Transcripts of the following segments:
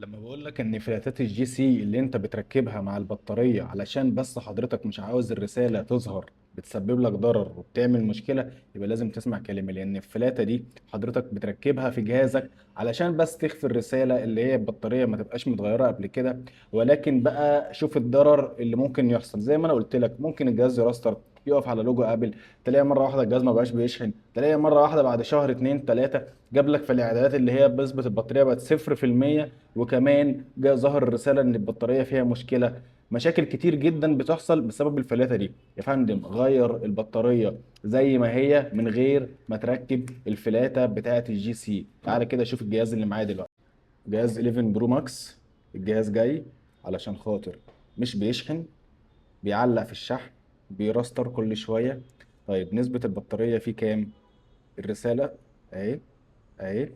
لما بقول لك ان فلاتات الجي سي اللي انت بتركبها مع البطارية علشان بس حضرتك مش عاوز الرسالة تظهر بتسبب لك ضرر وبتعمل مشكلة، يبقى لازم تسمع كلامي. لان الفلاتة دي حضرتك بتركبها في جهازك علشان بس تخفي الرسالة اللي هي البطارية ما تبقاش متغيرة قبل كده. ولكن بقى شوف الضرر اللي ممكن يحصل. زي ما انا قلت لك، ممكن الجهاز يراستر، يقف على لوجو ابل، تلاقي مره واحده الجهاز ما بقاش بيشحن، تلاقي مره واحده بعد شهر اتنين تلاته جاب لك في الاعدادات اللي هي بثبت البطاريه بقت 0%، وكمان جاء ظهر الرساله ان البطاريه فيها مشكله. مشاكل كتير جدا بتحصل بسبب الفلاتة دي. يا فندم غير البطاريه زي ما هي من غير ما تركب الفلاتة بتاعه الجي سي. تعالى كده شوف الجهاز اللي معايا دلوقتي، جهاز 11 برو ماكس. الجهاز جاي علشان خاطر مش بيشحن، بيعلق في الشحن، بيراستر كل شويه. طيب نسبه البطاريه فيه كام؟ الرساله اهي، اهي،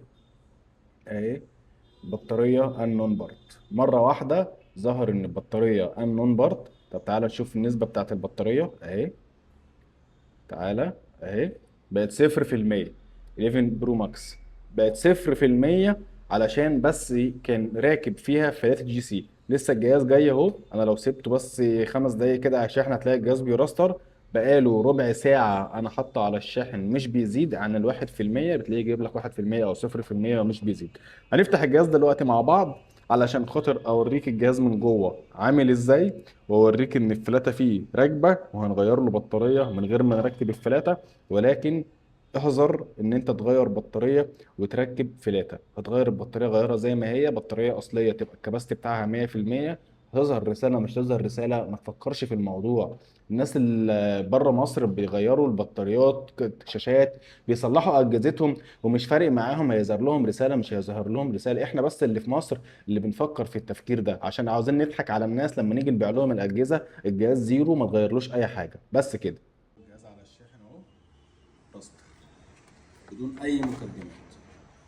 اهي. بطارية انون بارت، مرة واحدة ظهر ان البطارية انون بارت. طب تعالى نشوف النسبة بتاعت البطارية اهي، تعالى اهي، بقت 0%. 11 برو ماكس بقت 0%، علشان بس كان راكب فيها فلات جي سي. لسه الجهاز جاي اهو، انا لو سبته بس 5 دقايق كده على الشاحن هتلاقي الجهاز بيراستر. بقاله ربع ساعة أنا حاطه على الشاحن مش بيزيد عن 1%، بتلاقيه جايب لك 1% أو 0% ومش بيزيد. هنفتح الجهاز دلوقتي مع بعض علشان خاطر أوريك الجهاز من جوه عامل إزاي، واوريك ان الفلاته فيه راكبه، وهنغير له بطاريه من غير ما نركب الفلاته. ولكن احذر ان انت تغير بطاريه وتركب فلاته. هتغير البطاريه غيرها زي ما هي بطاريه اصليه تبقى الكباستي بتاعها 100%. هتظهر رساله مش تظهر رساله، ما تفكرش في الموضوع. الناس اللي بره مصر بيغيروا البطاريات شاشات، بيصلحوا اجهزتهم ومش فارق معاهم هيظهر لهم رساله مش هيظهر لهم رساله. احنا بس اللي في مصر اللي بنفكر في التفكير ده عشان عاوزين نضحك على الناس لما نيجي نبيع لهم الاجهزه الجهاز زيرو ما تغيرلوش اي حاجه بس كده. الجهاز على الشاحن اهو، راستر، بدون اي مقدمات،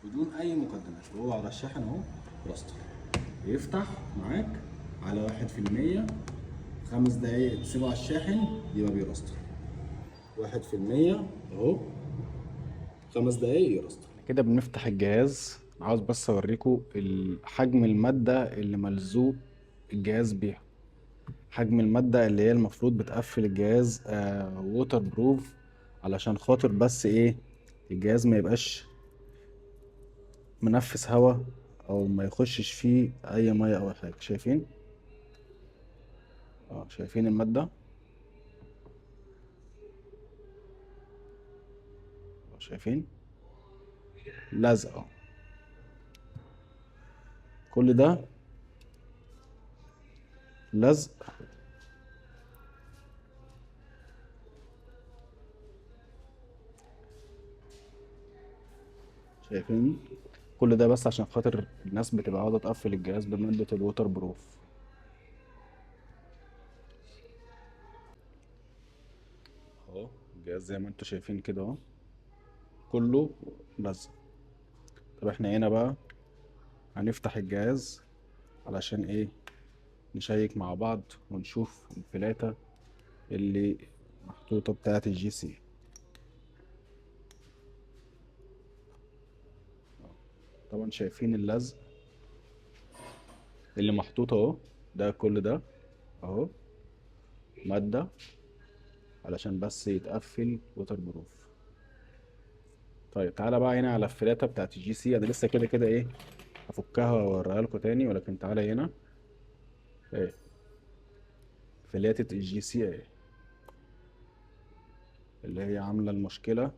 بدون اي مقدمات، وهو على الشاحن اهو راستر. يفتح معاك على 1%، 5 دقايق تسيبه على الشاحن يبقى بيراستر. 1% اهو، 5 دقايق يراستر. كده بنفتح الجهاز. عاوز بس اوريكم حجم الماده اللي ملزوق الجهاز بيها. حجم المادة اللي هي المفروض بتقفل الجهاز ووتر بروف، علشان خاطر بس ايه، الجهاز ما يبقاش منفس هوا او ما يخشش فيه اي ميه او حاجة. شايفين؟ اه شايفين المادة؟ شايفين؟ لازقة. كل ده لزق. شايفين؟ كل ده بس عشان خاطر الناس بتبقى عاوزة تقفل الجهاز بمادة الووتر بروف. اهو الجهاز زي ما انتوا شايفين كده اهو، كله لزق. طب احنا هنا بقى هنفتح الجهاز علشان ايه؟ نشيك مع بعض ونشوف الفلاتة اللي محطوطة بتاعة الجي سي. طبعا شايفين اللزق اللي محطوط اهو، ده كل ده اهو مادة علشان بس يتقفل ووتر بروف. طيب تعالى بقى هنا على الفلاتة بتاعة الجي سي. انا لسه كده كده ايه هفكها واوريها لكم تاني، ولكن تعالى هنا ايه، فلاتة الجي سي ايه اللي هي عاملة المشكلة،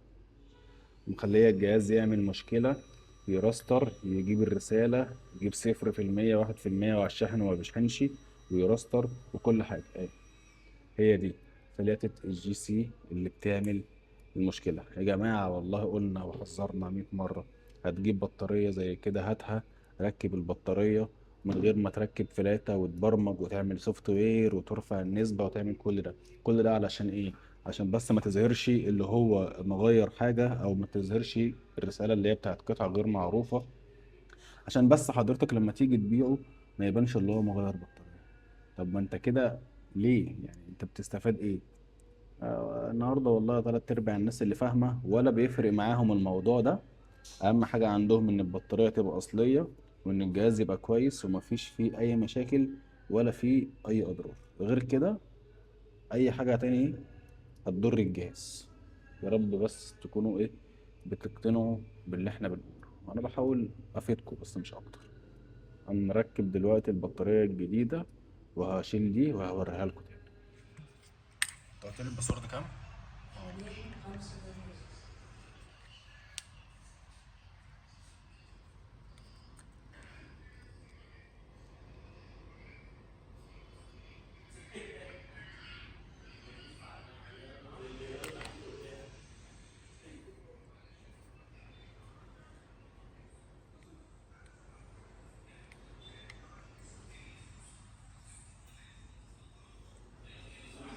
مخلية الجهاز يعمل مشكلة، يراستر، يجيب الرسالة، يجيب 0%، 1%، وعلى الشاحن وما بيشحنش، ويراستر وكل حاجة اهي. هي دي فلاتة الجي سي اللي بتعمل المشكلة. يا جماعة والله قلنا وحذرنا 100 مرة، هتجيب بطارية زي كده هاتها، ركب البطارية من غير ما تركب فلاتة وتبرمج وتعمل سوفت وير وترفع النسبة وتعمل كل ده. كل ده علشان ايه؟ عشان بس ما تظهرش اللي هو مغير حاجة، او ما تظهرش الرسالة اللي هي بتاعت قطعة غير معروفة، عشان بس حضرتك لما تيجي تبيعه ما يبانش اللي هو مغير بطارية. طب ما انت كده ليه؟ يعني انت بتستفاد ايه؟ النهارده والله 3/4 الناس اللي فاهمة ولا بيفرق معاهم الموضوع ده. أهم حاجة عندهم إن البطارية تبقى أصلية، وان الجهاز يبقى كويس ومفيش فيه اي مشاكل ولا فيه اي اضرار. غير كده اي حاجة تاني هتضر الجهاز. يا رب بس تكونوا ايه بتقتنعوا باللي احنا بنقوله. انا بحاول افيدكم بس مش اكتر. هنركب دلوقتي البطارية الجديدة وهشيل دي وهوريها لكم تاني. انت قلت لي الباسورد كام؟